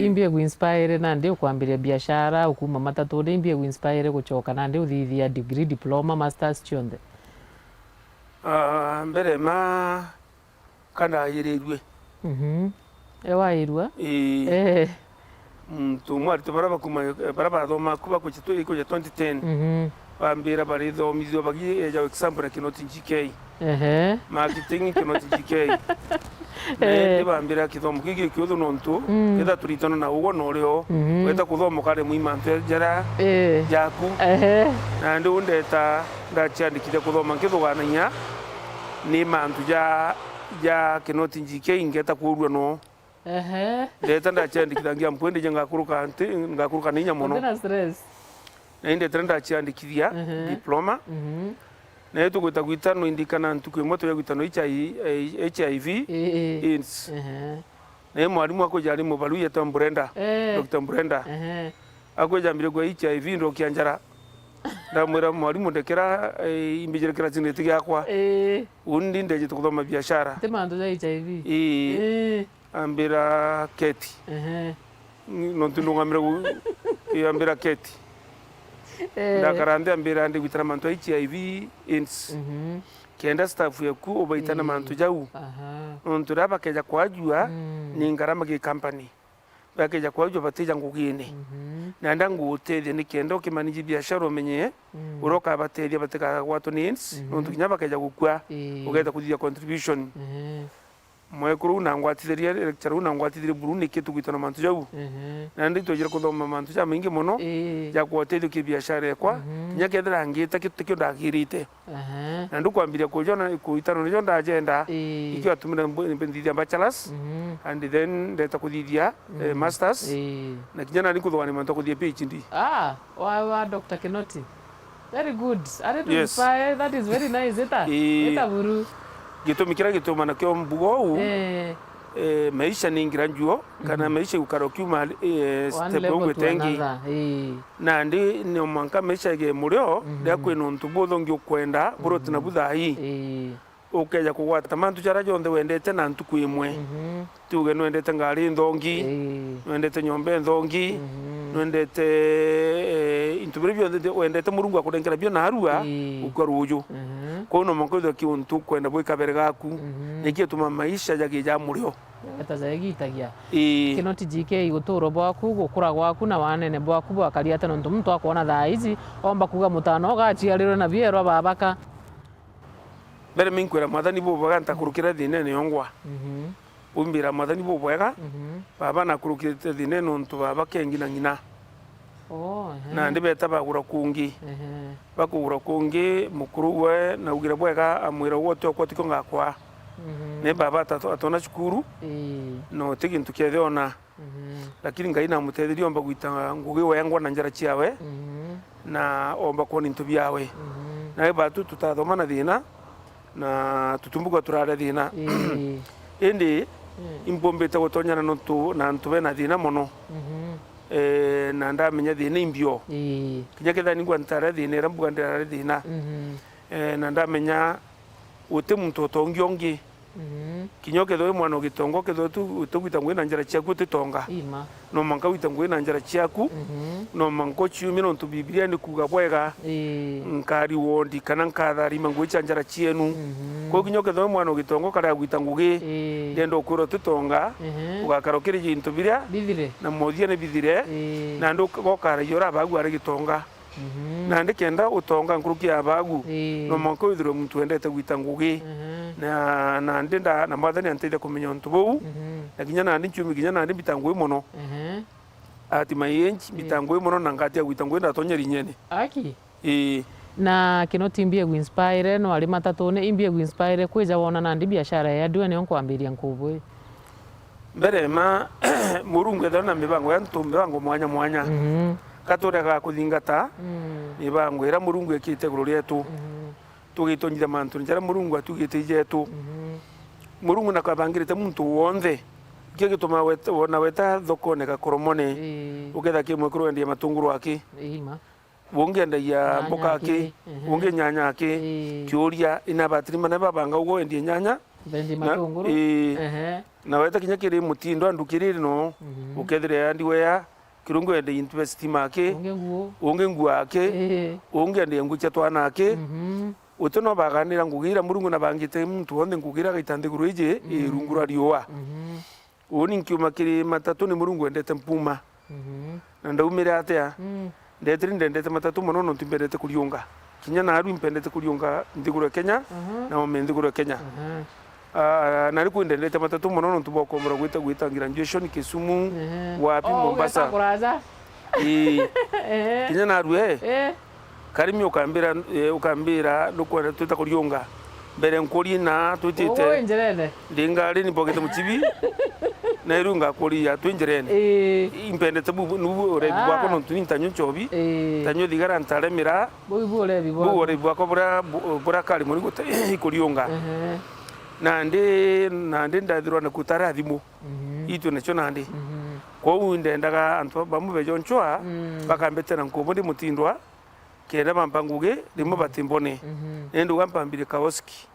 imbie kuinspire na ndi ukwambiria biashara ukuma matatu ndi imbie kuinspire gucoka na ndi uthithia degree diploma masters chionde mbere ma kana yirirwe ewairwa tumwari tubaraba kuma baraba thoma kuba ku chitu iko 2010 bambira bari thomithio bagi eja example na Kinoti GK marketing Kinoti GK bambira kithomo giki kiotho nontu etha turitano na ugo no rio weta kuthomo kare muimantu jara jaku na ndi undeta ndachiandikire kuthoma nkithugananya ni mantu ja Kinoti GK ingeta kurua no ndeta ndachiandikira ngia mpwende ngakuruka ninya muno ndina stress na inde trenda chiandikithia diploma na tukwita gwitano indikana ntuku moto ya gwitano HIV AIDS na mwalimu akoja mu balu ya Brenda Dr. Brenda akoja mbire kwa HIV ndo kianjara ndamwira mwalimu ndekera imbijire kira zinete yakwa undi ndeje tukuthoma biashara temando ya HIV ambira Keti no tunungamira ambira Keti ndakarande ambira ndi gwitana mantu HIV AIDS kenda staff yaku obaitana mantu jau nontu raba keja kwajua ni ngarama ki company bakeja kwajua bateja ngugine na ndangu utethia ni kenda ukimaniji biashara umenye uroka batethia bateka watu needs nontu kinyaba keja gukwa ugeta kuthia contribution mwekuru na ngwatithiria lecture na ngwatithiria buruni kitu gwitana mantu jau na ndi tojira kuthoma mantu ja mingi muno ya kuotethio ki biashara yakwa nya kethira ngita kitu kio ndagirite na ndu kwambiria kujona kuitano njo ndagenda ikio atumira mbendithia bachelors and then ndeta kuthithia masters na kinyana ndi kuthogani mantu kuthia PhD wa Dr. Kinoti very good are to inspire that is very nice eta buru gitumikira gituma na kyo mbugo u maisha ni ngiranjuo kana maisha ukaro kiuma step ngwetengi na ndi ni manka maisha ge murio ya kwino ntubutho ngi ukwenda buroti na buthai ukeja kugwata mantu jara jonde wendete na ntuku imwe tuge no wendete ngari ndongi wendete nyombe ndongi wendete intubire byo wendete murungu akudengera byo na harua ukaruju kono manko ki untu kwenda boy kabere gaku nikie tuma maisha yake ja murio atazagitagia Kinoti GK guturo bwaku gukura gwaku na wanene bwaku bwakaria tano muntu akona thaa ici omba kuga mutano gachiarirwe na bierwa babaka bere minkwera mathani bo baga ntakurukira thine ne yongwa umbira mathani bo bwega baba nakurukira thine nontu baba kengi na ngina na ndi beta bagura kungi bakugura kungi mukuru we na ugira bwega amwira wote okwati ko ngakwa ne baba atona shukuru no tigi ntukethe ona lakini ngai na mutetherio omba gwita ngugi wengwa na njara chiawe na omba koni ntu biawe na batu tutathoma na thina na tutumbuka turare thina indi imbombete gutonyana nontu na ntube na thina mono na ndamenya thina imbio kinya ketha ningwa ntare thina rambuga ndare thina na ndamenya uti muntu otongiongi kinyoke thwe mwana gitongo ketho tugwita ngwe na njara chiaku titonga no manka wita ngwe na njara chiaku no manko chiumi no tu biblia ni kuga bwega nkari wondi kana nkathari mangwe cha njara chienu ko kinyoke thwe mwana gitongo kara gwita ngugi ndendo kuro titonga ugakarokire jintu biria na modhia ne bidire na ndo gokara yora bagu ari gitonga na ndikenda utonga nkuruki abagu no manko withiro muntu endete gwita ngugi na ndenda na mathani antide kumenya ntubu na kinya na ndi chumi kinya na ndi bitangwe mono ati mayenchi bitangwe mono na ngati gwitangwe ndatonye rinyene aki na Kinoti imbie kuinspire no ali matatone imbie kuinspire kweja wona na ndi biashara ya duwe ne onkwambiria nkubwe mbere ma murungu ethana mibango ya ntumbe wangu mwanya katura ga kuthingata mibango era murungu ekite guru rietu tugitonyira mantu njara murungu atugite jetu murungu nakabangirite muntu wonde kio gituma wona weta thoko ne gakoromone ugetha kimwe kurendia matunguru aki wongenda ya mboka aki wonge nyanya aki kioria ina batiri mana babanga ugo endie nyanya bendi matunguru na weta kinya kiri mutindo andukiriri no ukethire andi wea kirungu ende university make unge nguo ake unge ende ngucha twana ake utono baganira ngugira murungu na bangite muntu onde ngugira gaitande guruije irungura riwa uni nkiuma kiri matatu ni murungu endete mpuma na ndaumire atea ndete matatu mono no timbendete kuriunga kinya na aru impendete kuriunga ndiguro Kenya na mo ndiguro Kenya na riku ndete matatu mono no tuboko mura gwita graduation Kisumu wapi Mombasa kinya na aru karimi ukambira nukwenda tuta kuriunga mbere nkori na tutite ndingari ni bogete muchibi na irunga kuria twinjerene impendete nubu rebi bwako no tunintanyo chobi tanyo digara ntaremira bu rebi bwako bura kali muri gote ikuriunga nande ndathirwa na kutara thimu itu nacho nande ko undendaga antu bamu bejonchwa bakambete na nkobo ndi mutindwa kenda bampanguge rimwe batimbone nendo gampambire kaoski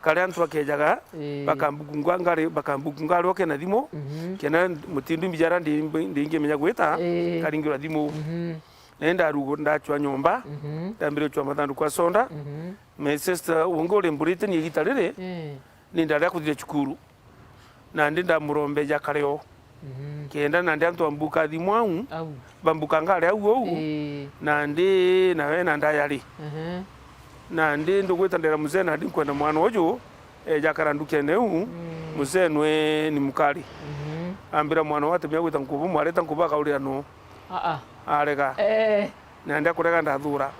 kale antu akejaga bakambugunga roke na thimo kena mutindu mbijara ndinge menya gweta karingira thimo nenda rugo ndachwa nyomba ndambire chwa mathandu kwa sonda me sister wongole mburite ni gitarire ninda ya kuthire chukuru na ndinda murombe ja kareo kenda na ndantu ambuka thimwau bambuka ngale au na ndi na we na ndayari na ndi ndugwetandera muzee na ndikwenda mwana ojo jakaranduke neu muzee nwe ni mukali ambira mwana wate bya gwita nkubu mwareta nkuba kauri ano arega na nda kurega ndathura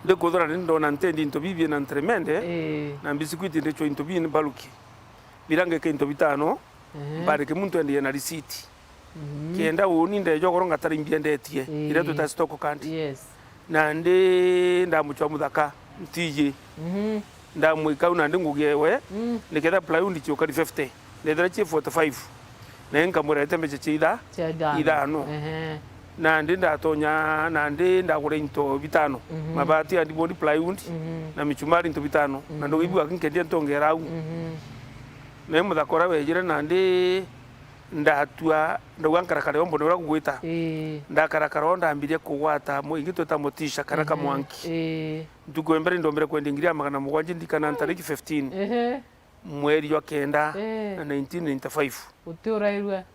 ndikuthura ndona ntendi into bibie na tremende na bisikwiti ndecho into bini baluki birange ke into bitano bare ke muntu ndiye na receipt kenda woni ndejo koronga tarimbia ndetie ire tuta stock kandi na ndi ndamuchwa muthaka ntije ndamwika una ndingugewe niketha plywood chio kali 50 ndethera chi 45 na nkamurete mbeche chida idano na ndi ndatonya na ndi ndagure into bitano mabati andi body plywood na michumari into bitano na ndo ibu akinkendia ntongera au ne muthakora wejire na ndi ndatua ndwankarakare ombo ndora kugwita ndakarakara ndambirie kugwata mo igito ta motisha karaka mwanki ndukwembere ndombere kwendingiria magana mugwanje ndikana ntariki 15 mweri wa kenda na 1995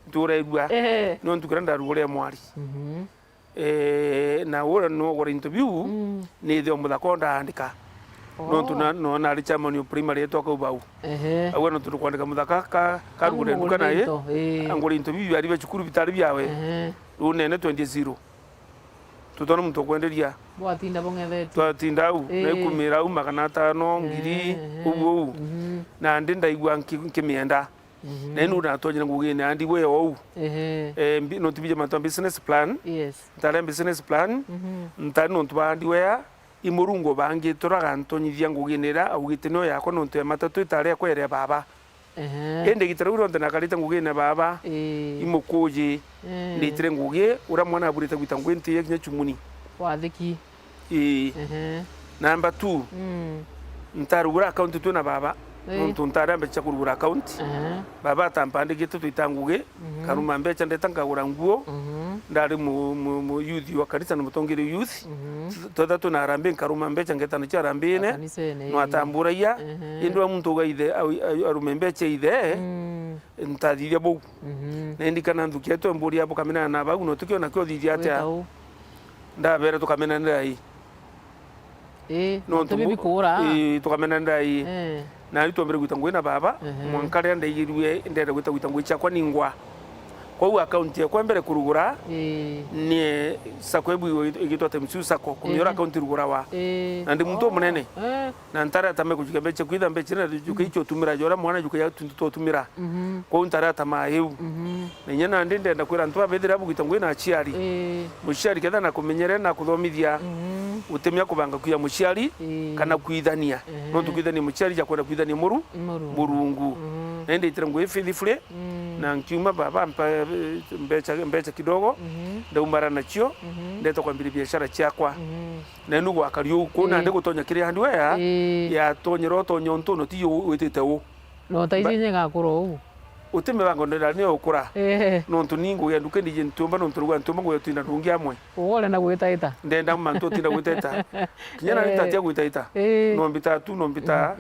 uturairwa no ndukranda rugore mwari na wora no wora interview ni thio muthakonda andika no na richa monio primary etoka ubau aweno tukwandika muthaka karugure nduka naye angore interview ari bachukuru bitari byawe runene 20 tutono muntu kwenderia bwatinda bongethe twatinda au na kumira au magana 5 ngiri ubu na ndi ndaigwa nkimienda na inu na tonye ngugine andi we ou no tibije mato business plan tare business plan ntari no tubandi we imurungo bangi turaga ntonyithia nguginira augitino yako no ntwe matatu itare kwere baba ende gitaruro ndana kalita ngugine baba imukuji nditire ngugie ura mwana aburita gwita ngwenti yekinya chumuni wathiki number 2 ntarugura account tu na baba muntu ntara mbecha kurugura account baba tampande gitu tuitanguge karuma mbecha ndetanga gura nguo ndari mu youth wa kanisa no mutongere youth toda tunarambe karuma mbecha ngetana cha rambine no atambura ya indwa muntu gaithe arume mbecha ithe ntadhiria bo nendikana ndukia to mburi hapo kamena na bagu no tukio na kyo dhithia ata ndabere tukamena ndai no tubibi kura tukamena ndai na rito mbere gwita ngwena baba mwankare ndaigirwe ndere gwita ngwicha kwa ningwa kwa account ya kwa mbere kurugura ni sakwebu igitwa temsu sako kumiora account rugura wa na ndi muntu munene na ntara tame kujuka beche kwitha beche na juka icho tumira jora mwana juka ya tuntu tumira kwa ntara tama heu nenya na ndi ndenda kwira ntwa bethira bugita ngwena achiari mushari ketha na kumenyere na kuthomithia utemia kubanga kuya mushari kana kuithania no tukwithania mushari ja kwenda kuithania murungu nende itira ngwe faithfully na nkiuma baba mbecha kidogo ndaumara nacho ndeta kwambira biashara chakwa na nugo akariyo kuna ndego tonya kiri handwe ya tonyero tonyo ntono tiyo wetete wo no taizinye gakuro utime bango ndera ni okura nontu ningo ya nduke ndije ntumba nontu rwa ntumba ngo yatina rungi amwe wole na gwitaita ndenda mantu tina gwitaita kinyana nitatia gwitaita no mbita tu no mbita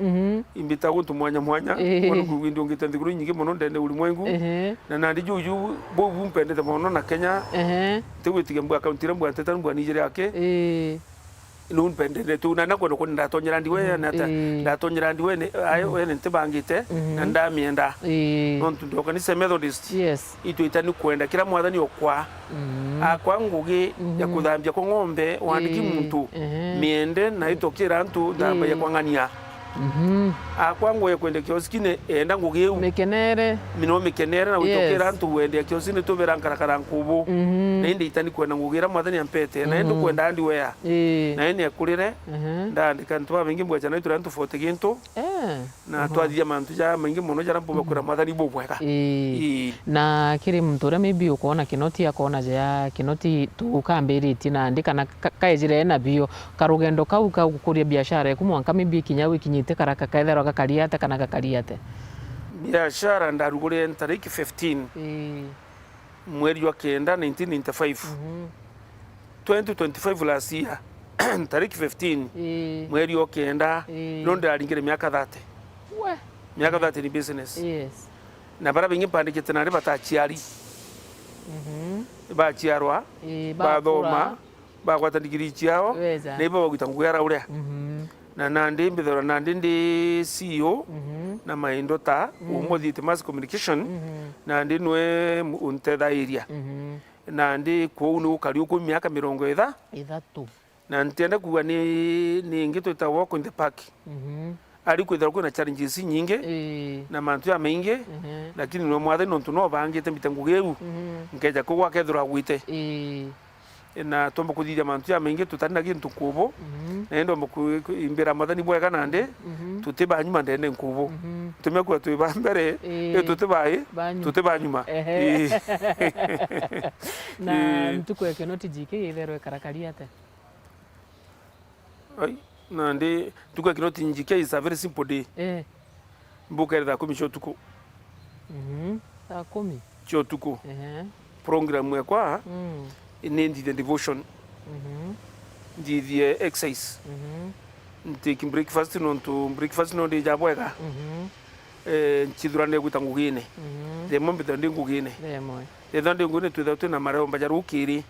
imbita guntu mwanya kono kuwindo ngita ndiguru nyingi muno ndende uri mwengu na nandi juju bo bumpende te muno na Kenya tegwitige mbwa accountira mbwa teta mbwa Nigeria yake nun pendende tu na nakono ko ndatonyera ndiwe nata ndatonyera ndiwe ne ayo ene ntibangite na ndamienda nontu ndoka ni se Methodist itu itani kwenda kila mwathani okwa akwa ngugi ya kuthambia ko ng'ombe wandiki muntu miende na itokira ntu ndamba ya kwangania akwa ngoye kwende kioskine enda ngugi eu mekenere na utokira ntu wende kiosine to berankarakara nkubu na indi itani kwenda ngugira mwathani ampete na endo kwenda andi wea na ene akurire ndandika ntu abangi mbwa cyane turantu fote gintu na twathia mantu ja maingi muno jara mbo bakura mwathani bo bwega na kiri mtu ura maybe ukona kinoti akona ja kinoti tukambiriti na ndika na kaejire na bio karugendo kau gukuria biashara yaku mwanka maybe kinyawi kinyite karaka kaethero kakariate kana kakariate biashara ndarugure tariki 15 mweri wa kenda 1995 2025 last year tariki 15 mweri wa kenda ndo ndaringire miaka 30 miaka 30 ni business na bara bingi pandikite na batachiari bachiarwa bathoma bagwata digiri ciao neiba bagwita ngwera uria na nandi mbithora nandi ndi CEO na maindo ta umuthite mass communication nandi nwe untethaeria nandi kwou ni ukari uko miaka 30 na ntenda kuwa ni ngitwita walk in the park ari kwithira kwina challenges nyingi na mantu ya maingi lakini no mwathani nontu no bangite mbitangu geu nkeja kugwa kethura gwite na tomba kuthithia mantu ya maingi tutari na gintu kubo na endo imbira mwathani bwega nande tutiba nyuma ndende nkubo tumekuwa tuiba mbere tutiba nyuma na ntuko yake noti jike itherwe karakariate ai nande tuko kinoti njike is a very simple day mbuka ida komisho tuko saa 10 cho tuko program yakwa inendi the devotion the exercise taking breakfast no de jabwega chidurane gutangugine de mombe de ngugine de ndande ngune tu na mareo mbajarukiri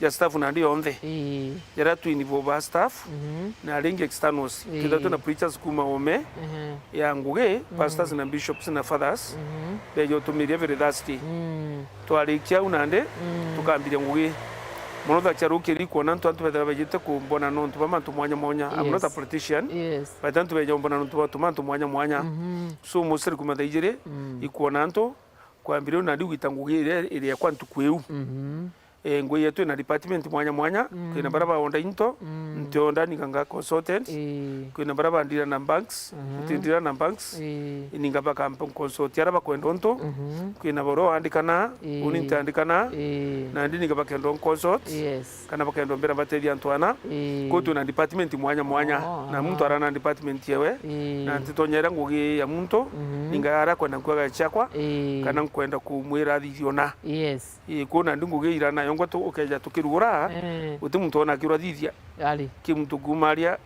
ya staff na ndio onde yara tu ni boba staff na ringi externals tu na preachers kuma ome ya nguge pastors na bishops na fathers de yo to media university to ari kia unande tukambire nguge mono da charukiri ko nan to antu beda bejite ku mbona no ntu bamantu mwanya I'm not a politician but antu beja mbona no ntu bamantu mwanya so mosiri kuma da ijire ikuona nto kwambire unandi gitangugire ile ya kwantu kweu ngo yetu na department mwanya kwina baraba onda into ntionda nikanga consultant kwina baraba ndira na banks ndira na banks ininga baka consult yara bakwenda onto kwina boro andikana uninta andikana na ndinga bakendo consult kana bakendo mbera batedi Antoine ko tu na department mwanya na mtu arana department yewe na ntitonyera ngugi ya muntu ninga ara kwenda kwaga chakwa kana kwenda kumwira thiona ko na ndingugi irana yongo to ukeja tukirugura uti muntu ona kirwa thithia ki muntu kumaria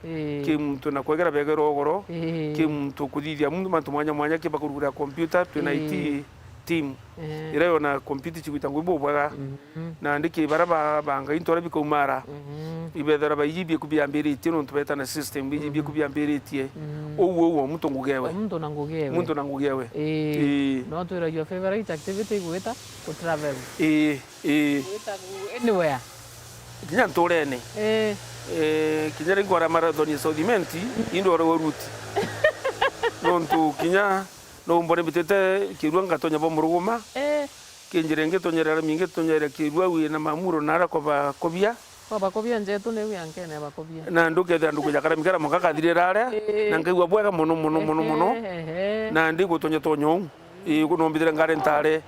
ki muntu na kwegera begero ogoro ki muntu kuthithia muntu mantu mwanya ki bakurugura computer tu na IT team ira yona computer chikuita ngwibo bwaga na ndiki baraba banga intora bikumara ibethera bayibye kubyambere tino ntubeta na system bijibye kubyambere tie owo muntu ngugewe muntu na ngugewe no to your favorite activity gweta ku travel anywhere kinya ntorene kinya ngora marathon ya Southimenti indora route nontu kinya no mbone bitete kirwa ngatonya bo muruguma kinjire ngetonyera minge tonyera kirwa wi na mamuro nara kwa bakobia njetu ne yanke ne bakobia na nduke da nduke jakara mikara mukaka thirira aria na ngaiwa bwega muno na ndi gutonya tonyo kuno mbithira ngare ntare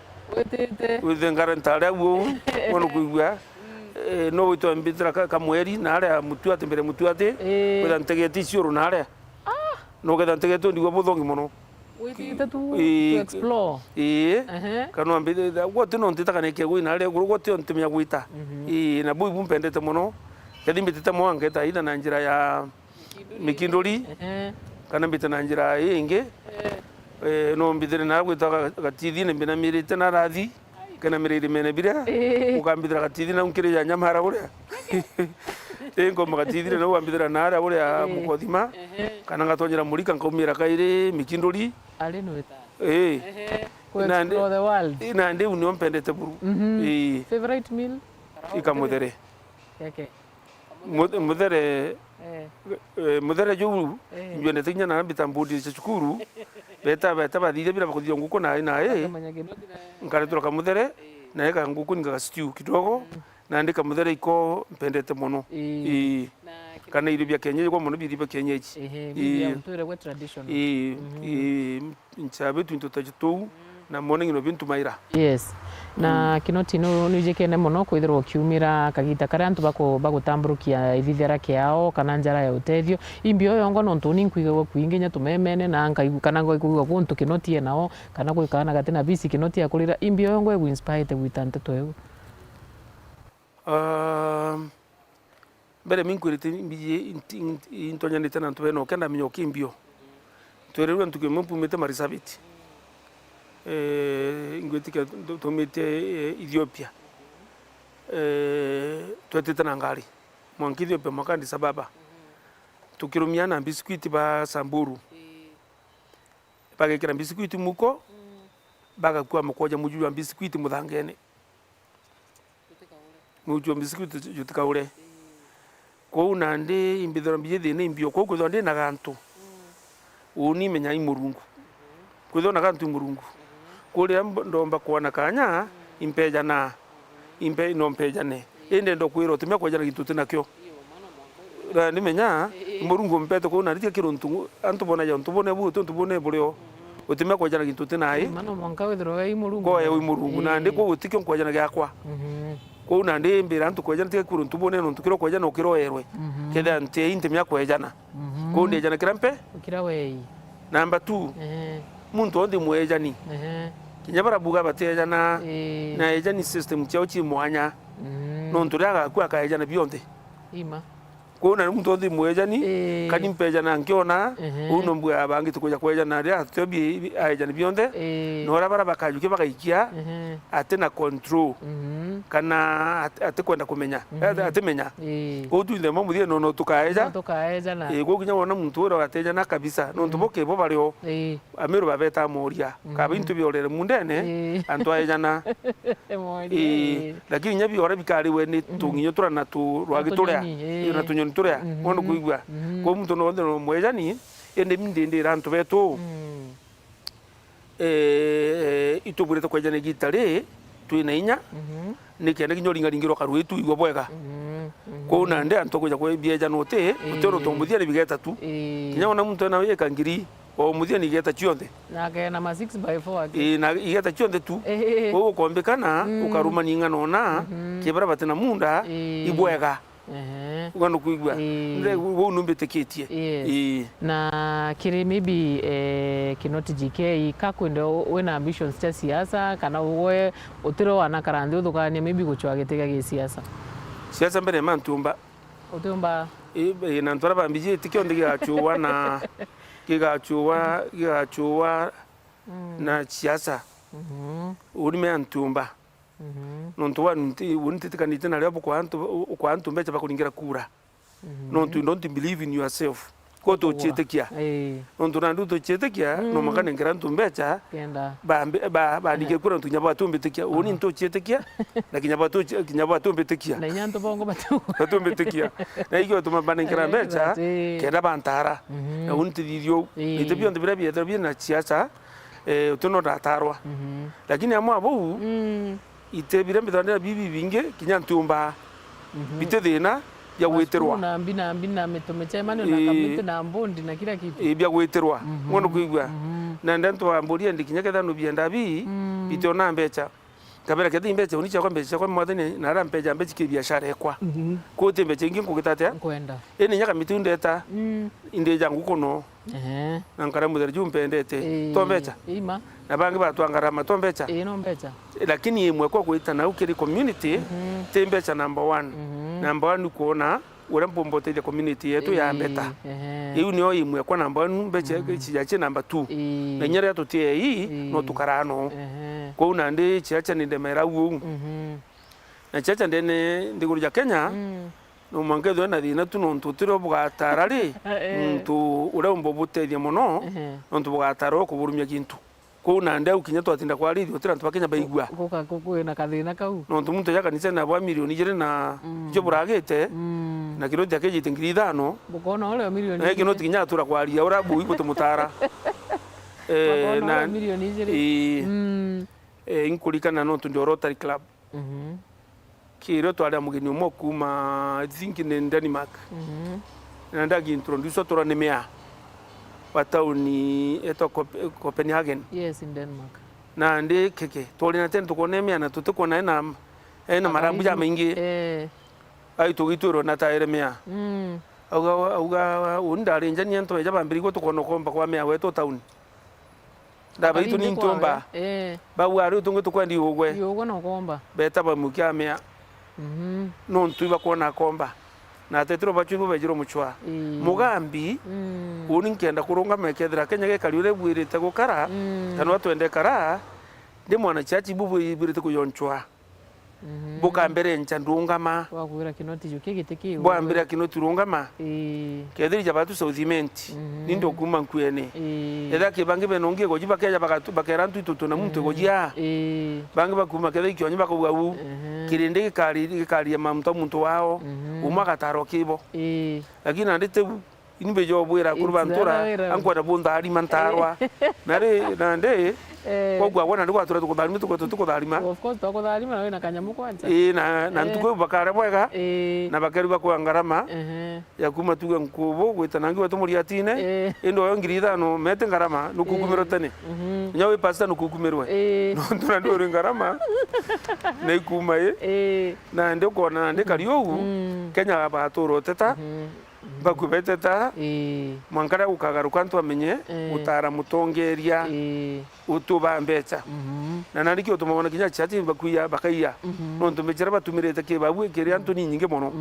withe ngare ntare wo wono kuigwa no wito mbithira kamweri na aria mutuate kwitha ntegeti ciuru na aria no getha ntegetu ndigo muthongi muno witite tu to explore kana mbide wote no ntita kana ke gwina ale wote on timya gwita na buibu mpendete muno kedi mbitite mwangeta ida na njira ya mikinduri kana mbite na njira ingi no mbidire na gwita gatithi ne mbina mirite na rathi kana mirire mene bira ukambidira gatithi na unkire ya nyamara uria ngo magatithi na wambidira na ara uria mukothima kana ngatonyera murika nkaumira kaire mikinduri ali no eta explore the world ina ndi unio mpendete buru favorite meal ikamuthere yake muthere juu njone tinya na bitambudi cukuru beta bathire bila bakuthio nguko na nkaretura kamuthere na eka nguko nga stew kidogo na ndika muthere iko mpendete muno kana irio bya Kenya kwa muno bya kienyeji muthere wa traditional nchabe twinto tajitu na morning no bintu maira yes na kinoti no nijekene muno kwithirwo kiumira kagita karia antu bagutamburukia ithithera kiao kana njara ya utethio imbio yongo no ntuni nkuiga kuinginya tumemene na nkaigu kana ngoikuiga kuntu kinoti nao kana gwikana gatina bisi kinoti akurira imbio yongo egu inspired gwitante twewe bere minkurite mbiye intonyanite na ntubeno kenda minyo kimbio twerewe ntuke mpumete marisabiti ingwetika tumite Ethiopia twetete na ngari mwanki Ethiopia makandi sababa tukirumiana biskuiti ba Samburu bagekira biskuiti muko bagakuwa mukoja mujua biskuiti muthangene mujua biskuiti jutikaure ko unande imbithora mbiye ne imbio ko kuthonde na gantu uni menya imurungu kuthona gantu imurungu kuria ndomba kuona kanya impeja na impe no mpeja ne ende ndo kwiro tumya kwajana gituti nakyo ra nimenya murungu mpete ko narite kiruntu antu bona ya ntu bone buto ntu bone bulio utumya kwajana gituti nai mano monka withro ai murungu ko ya murungu na ndi ko utikyo kwajana gyakwa ko na ndi mbira ntu kwajana te kuruntu bone no ntukiro kwajana okiro erwe keda nte inte mya kwajana ko ndi jana kirampe ukira wei number 2 muntu ndi mwejani kinyabara buga bateja na ejani system chao chi mwanya no nturaga kwa kaejana bionde ima kona muntu ndi mwejani kani mpeja na nkiona uno mbwa abangi tukoja kweja na ria tobi aejana bionde no rabara bakajuke bakaikia ate na control kana ate kwenda kumenya ate menya ko tuinde mamu die no tukaeja na ko kinya wona muntu ora ateja na kabisa no ntuboke bo bario amiru babeta moria ka bintu biorere mundene antu aejana lakini nyabi ora bikari we ni tunginyo tura na tu rwagituria na tunyo turia wono kuigwa ko muntu no ndo mwejani ende mindende rantu betu itubure kwejana gitare twina inya nikene kinyo ringiro karu itu igwa bwega ko nande anto kuja kwa bieja note utero tombuthia bigeta tu kinya ona muntu na yeka ngiri o muthia ni geta chionde na ke na ma 6x4 na igeta chionde tu ko kombekana ukaruma ninga nona kibara batena munda ibwega ugano kuigwa nde wo numbeteketie na kiri maybe kinoti GK kakwende wena ambitions cha siasa kana uwe utiro wana karandi uthukania maybe guchwa gitega gi siasa mbere mantumba utumba na ntwara bambije tikyo ndiga chuwa na kigachuwa na siasa urime antumba nontu unitikanite na leo kwa antu mbecha bakuringira kura nontu don't believe in yourself ko to chetekia nontu nandu to chetekia no makane ngira antu mbecha ba dige kura ntu nyaba to mbetekia oni nto chetekia na kinyaba to mbetekia na nyanto bongo batu to mbetekia na igyo to mabana ngira mbecha kenda bantara na unti didio itebio ndibira bia na siasa utono datarwa lakini amwa abo itebire mbithana bibi binge kinya ntumba bitethina ya gweterwa na mbina metomecha mano na kamite na mbondi na kila kitu bya gweterwa ngono kuigwa na ndanto amboria ndikinya ketha no bienda bi bitona mbecha kabera kete imbecha unicha kwa mbecha kwa mwathani na rampeja mbecha ki biashara ekwa ko te mbecha ingi ngukitatea kwenda eni nyaka mitunde eta inde jangu kono nankara mudere jumpendete to mbecha ima na bangi batwangara ma to mbecha no mbecha lakini imwe kwa kuita na ukiri community te mbecha number 1 number 1 kuona ura mpombote ya community yetu ya mbeta hiyo niyo imwe kwa number 1 mbecha chijache number 2 na nyere tutie hii no tukarano kwa unande chiacha ni ndemera wu na chiacha ndene ndigurja Kenya no mangedo na dina tu no tutiro bwatarari ntu ura mbobute dia mono no tu bwataro kuburumya kintu ko unande ukinya twatinda kwa rithi utira ntu bakenya baigwa ko na kathina kau no tu muntu yaka nise na bwa milioni jere na jo buragete na kiro jake jitengiri thano bukona ole milioni na kino tikinya tura kwa ria ura bui kutumutara na milioni jere inkurikana no tu ndio Rotary Club kiro twari mugeni umo kuma think in Denmark na ndagi introduce tora nemea watauni eto Copenhagen yes in Denmark na ndi keke tori na tena tukonemea na tutukona ena marambu ya mengi ai tugituro na tairemea auga undari njani nto ya bambiri ko tukono komba kwa mea weto tauni ndaba itu ni ntomba ba wari tungu tukwendi ugwe yogo no komba beta ba mukia mea non tuiba kuona komba na tetero bachu bejiro muchwa mugambi uni nkenda kurunga mekethira Kenya gekariure bwirite gukara kana watwende kara ndi mwana chachi bubu ibirite kuyonchwa buka mbere ncha ndungama wakwira kinoti juke giteki bwa mbere kinoti rungama kethiri jabatu southiment nindo kuma nkwene eda ke bangi benongie gojiba keja bakerantu itutu na muntu gojia bangi bakuma kethiri kyonyi bakubwa kirinde kikari ya muntu wao umakataro kibo lakini andite inbe jo bwira kurbantura ankwada bunda ari mantarwa nande kwa wana ndiko atura tukudharima tukudharima of course tukudharima na wena kanyamu kwanja na ntuko bakara bwega na bakari bakwa ngarama ya kuma tuga nkubo gwitanangi wetu muri atine endo yo ngirida no mete ngarama nukukumero tane nyawe pasta nukukumerwe no ndura ndo ngarama na ikuma na ndiko na ndekariyo Kenya batoro teta bakubeteta mwankara ukagaruka ntu amenye utara mutongeria utuba mbecha na nandiki utumabona kinya chati bakuya bakaiya no ntumejera batumirete ke babwe keri antu ni nyinge mono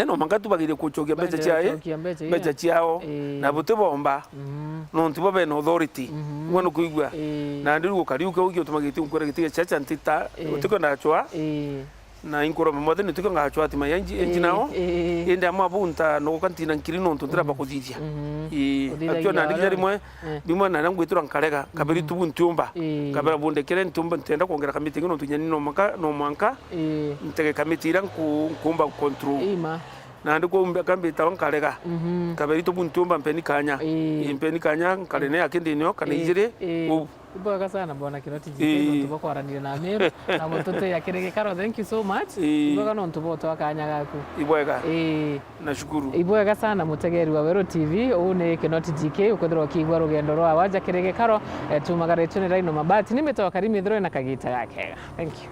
no mangatu bagire kuchogia mbecha chae mbecha chao na butebomba no ntibo be no authority ngono kuigwa na ndiru kariuka uki utumagiti unkora gitiga chacha ntita utiko ndachwa na inkoro mothe ni tuko ngachwa ati mayanji enjinao ende amabunta no kantina nkirino ntundira bakuthithia akyo na ndikira rimwe na ngwitura nkarega kabiri tubuntumba kabira bunde kire ntumba ntenda kuongera kamiti ngino tunyani no manka ntege kamiti ira nkumba control na ndiko kambi tawo nkarega kabiri tubuntumba mpeni kanya nkarene akindinyo kanijire Iboga sana bwana Kinoti jike tubo kwaranire na Meru na mtoto ya Kirege Karo. Thank you so much. Iboga no ntubo to akanya gaku. Iboga. Nashukuru. Iboga sana mutegeri wa Wero TV une Kinoti jike ukothirwa kigwa rugendo rwa waja Kirege Karo tumagaretune Raino Mabati nimetoa Karimi Throe na kagita yake. Thank you.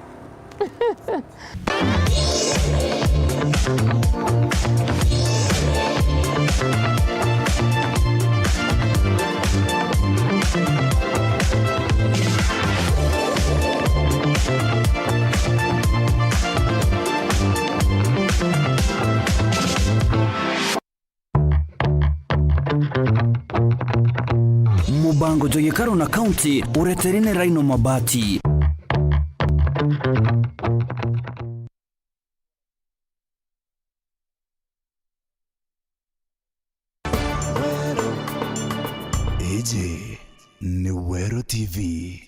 Mubango Joye Karo na County ureterine Raino Mabati. Eje ni Wero TV.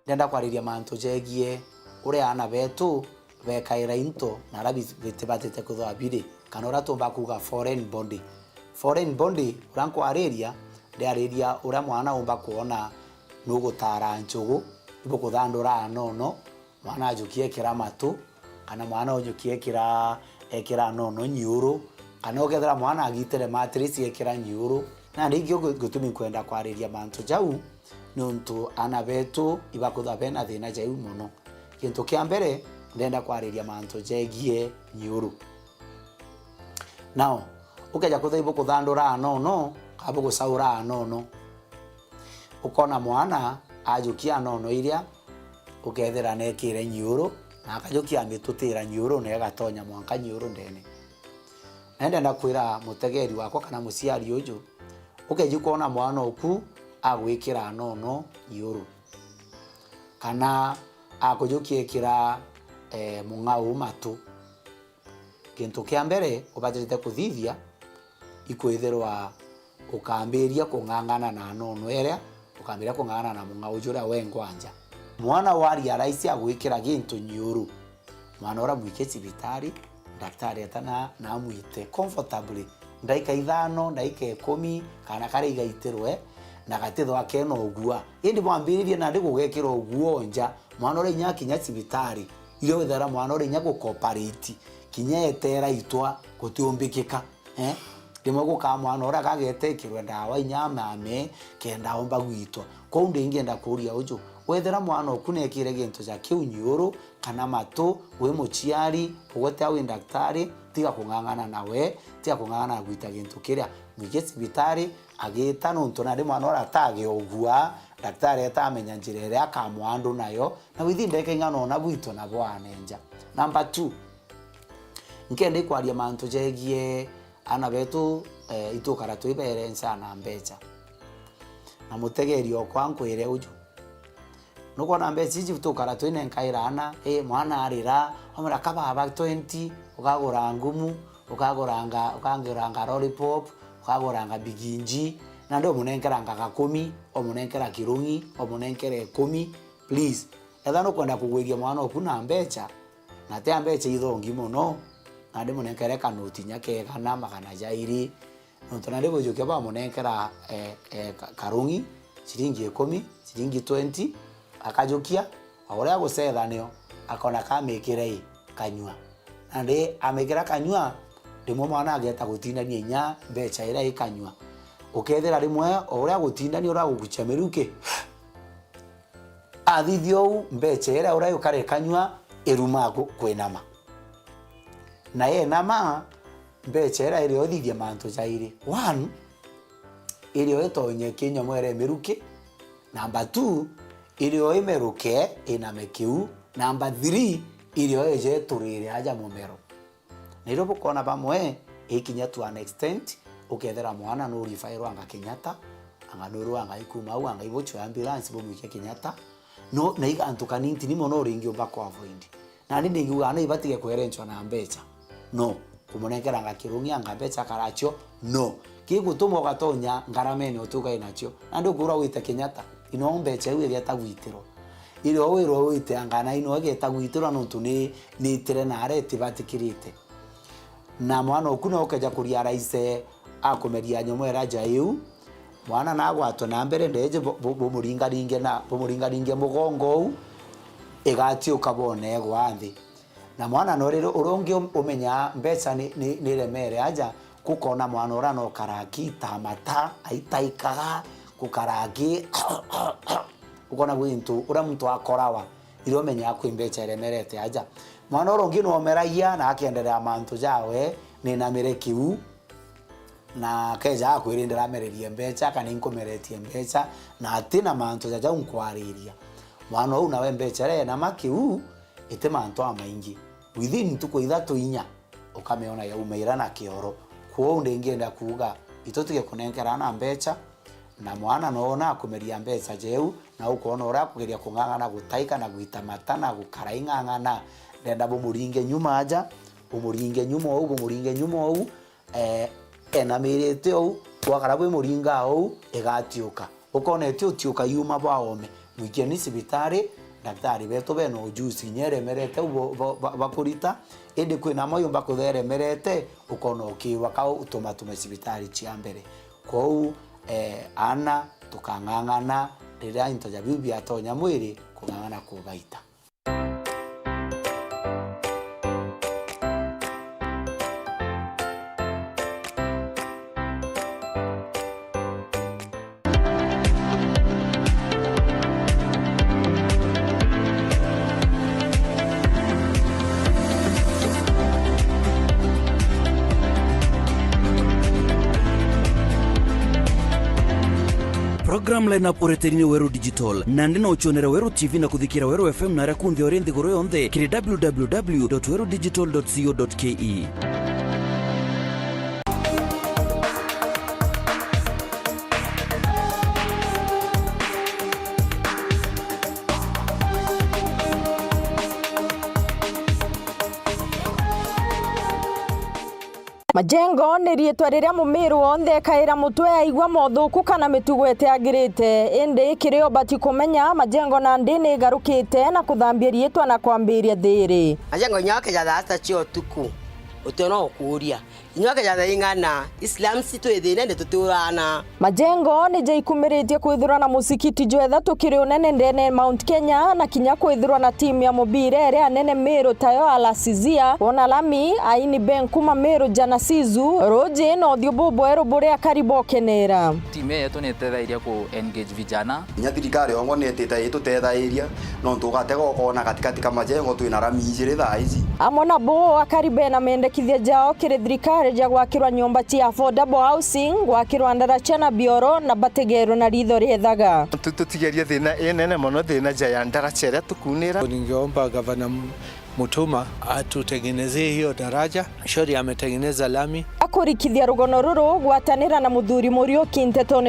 Ndenda kwariria mantu jegie uri ana betu bekaira into na rabi bitibatete kuthwabire kana ura tumba kuga foreign body uranko ariria ndiariria ura mwana umba kuona nugutara njugu ibo kuthandura nono mwana ajukie kiramatu kana mwana unyukie ekira nono nyuru kana ukethera mwana agitere matrix ekira nyuru na ndingio gutumi kwenda kwariria mantu jau nuntu ana betu ibakutha bena thina jau muno kintu kia mbere ndenda kwariria mantu jegie nyuru nao ukeja kuthaibu kuthandura nono kabo gusaura nono ukona mwana ajukia nono iria ukethera nekire nyuru na akajukia mitutira nyuru na agatonya mwanka nyuru ndene nenda ndakwira mutegeri wako kana musiari uju ukeju kuona mwana oku agwikira nono nyuru kana akujukia kira mung'au matu kintu kia mbere ubatirite kuthithia ikwitherwa ukambiria kung'ang'ana na nono eria ukambiria kung'ang'ana na mung'au jura wengwanja mwana wari araisi agwikira gintu nyuru mwana ora mwike cibitari daktari atana na mwite comfortably ndaika 5 ndaika 10 kana kare igaitirwe na gatitho akeno ogua indi mwambiririe na ndi gugekira oguo nja mwana ora inya kinya cibitari ile wethera mwana ora inya gucooperate kinya etera itwa gutiumbikika rimwe guka mwana ora gagetekirwe ndawa inya mame kenda omba gwitwa ko ndi ingenda kuria uju wethera mwana okunekire gintu ja kiunyuru kana matu we muchiari ugwete awi daktari tiga kung'ang'ana nawe tiga kung'ang'ana gwita gintu kiria mwike cibitari agita nuntu na mwana ora tage ogua daktari atamenya njira iria akamwandu nayo na withindeke ng'ano na gwitwa na bwanenja number 2 nkende kwaria mantu jegie ana betu itukara tuibere sana mbecha na mutegeri okwankwire uju nuko na mbecha iji tukara tuine nkairana mwana arira amara kababa 20 ukagura ngumu ukanguranga lollipop ukaguranga biginji na ndo munenkeranga 10 omunenkera kirungi omunenkere 10 please etha no kwenda kugwiria mwana okuna mbecha na te mbecha ithongi muno na ndi munenkere kanuti nyake kana magana jairi nuntu na ndi bujuke ba munenkera karungi shilingi 10 shilingi 20 akajukia aure agusethanio akona kamekire kanywa na ndi amekira kanywa ndimo mwana ageta gutindania inya mbecha ira ikanywa ukethera rimwe aure agutindania ora guguchemeruke athithio mbecha ira ora ukare kanywa eruma kwinama na ye nama mbecha ira iri othithia mantu jairi 1 iri otonye kinya mwere meruke number 2 irio imeruke ina mekiu number 3 irio eje turire aja mumero niro bukona bamwe ikinya to an extent ukethera mwana no rifairo anga Kenyatta anga nuru anga ikuma au anga ibocho ambulance bo mwike Kenyatta no na iga antukani ntini mono ringi obako avoid na ndi ngiuga ana ibatige kwerenchwa na mbecha no kumonekera anga kirungi anga mbecha karacho no kigutumo gatonya ngaramene otuka inacho na ndo kura wita Kenyatta ino mbecha iwe ya tagwitiro ile owero wite angana ino age tagwitiro no tuni ni tire na areti batikirite na mwana okuno okaja kuria raise akomeria nyomwera jaiu mwana nagwato na mbere ndeje bumuringaringe mugongo egati ukabone gwathi na mwana no rero urongi umenya mbeca ni remere aja kukona mwana ora no karaki tamata aitaikaga kukaragi ukona gwintu ura muntu akorawa iro menya kwimbecha remerete aja mwana urongi no meragia na akiendelea mantu jawe ni na merekiu na keja akwirindira mererie mbecha kana inkomeretie mbecha na atina mantu jaja unkwariria mwana u nawe mbecha re na makiu ite mantu amaingi within tuko ithatu inya ukameona ya umeira na kioro kuo ndengenda kuuga itotige kunenkera na mbecha na mwana noona akumeria mbecha jeu na ukona ora kugeria kung'ang'ana gutaika na gwita mata na gukaraing'ang'ana ndenda bumuringe nyuma aja umuringe nyuma ou ena mirete ou wakarabwe muringa ou egatiuka ukona etiuka yuma baome mwike ni sibitari daktari beto beno ujusi nyere merete bakurita ende kwina moyo mbakuthere merete ukona ukiwa ka utomatume sibitari chia mbere kwou ana tukang'ang'ana rira intoja bibi atonya mwiri kung'ang'ana kugaita program lineup ureterini Weru Digital na ndina uchonera Weru TV na kuthikira Weru FM na rakundi orendi goro yonthe kiri www.werudigital.co.ke. Majengo nĩ rietwa rĩrĩa mũmĩrũ wothe kaĩra mũtwe aigua mothuku kana mĩtugo ĩteagĩrĩte ĩndĩ kĩrĩa ũbati kũmenya Majengo na ndĩ nĩ garũkĩte na kũthambia rietwa na kwambĩrĩria thĩrĩ. Majengo nyoke ja thasta cio tuku utona okuria nyoke ja ingana Islam situ ethine nĩ tuturana. Majengo nĩ jaikumĩrĩtie kwĩthũra na musikiti Joetha tũkĩrĩ ũnene ndene Mount Kenya na kinya kwĩthũra na timu ya mũbira ĩrĩa nene Meru tayo Alasizia wona lami aini benkuma Meru jana sizu roje no thiobobo ero bore akaribo kenera. Timu yetu nĩ ĩteithairia ku engage vijana nyathirikari ongo nĩ ĩtũteithairia no tũgatega okona katikati ka Majengo twĩna rami igĩrĩ thaa ici. Amona bo akaribe na mendekithia jao kĩrĩ thirikari ja gwakĩrwa nyumba cia affordable housing gwakĩrwa ndaraca na bioro na bategero na ritho rĩethaga. Tutigeria thina nene mũno thina ja ya ndaraca ĩrĩa tukunĩra. Ningeomba gavana Mutuma atutengenezee hiyo daraja. Shori ametengeneza lami. Akurikithia rugono ruru gwatanĩra na muthuri Muriuki Ntetone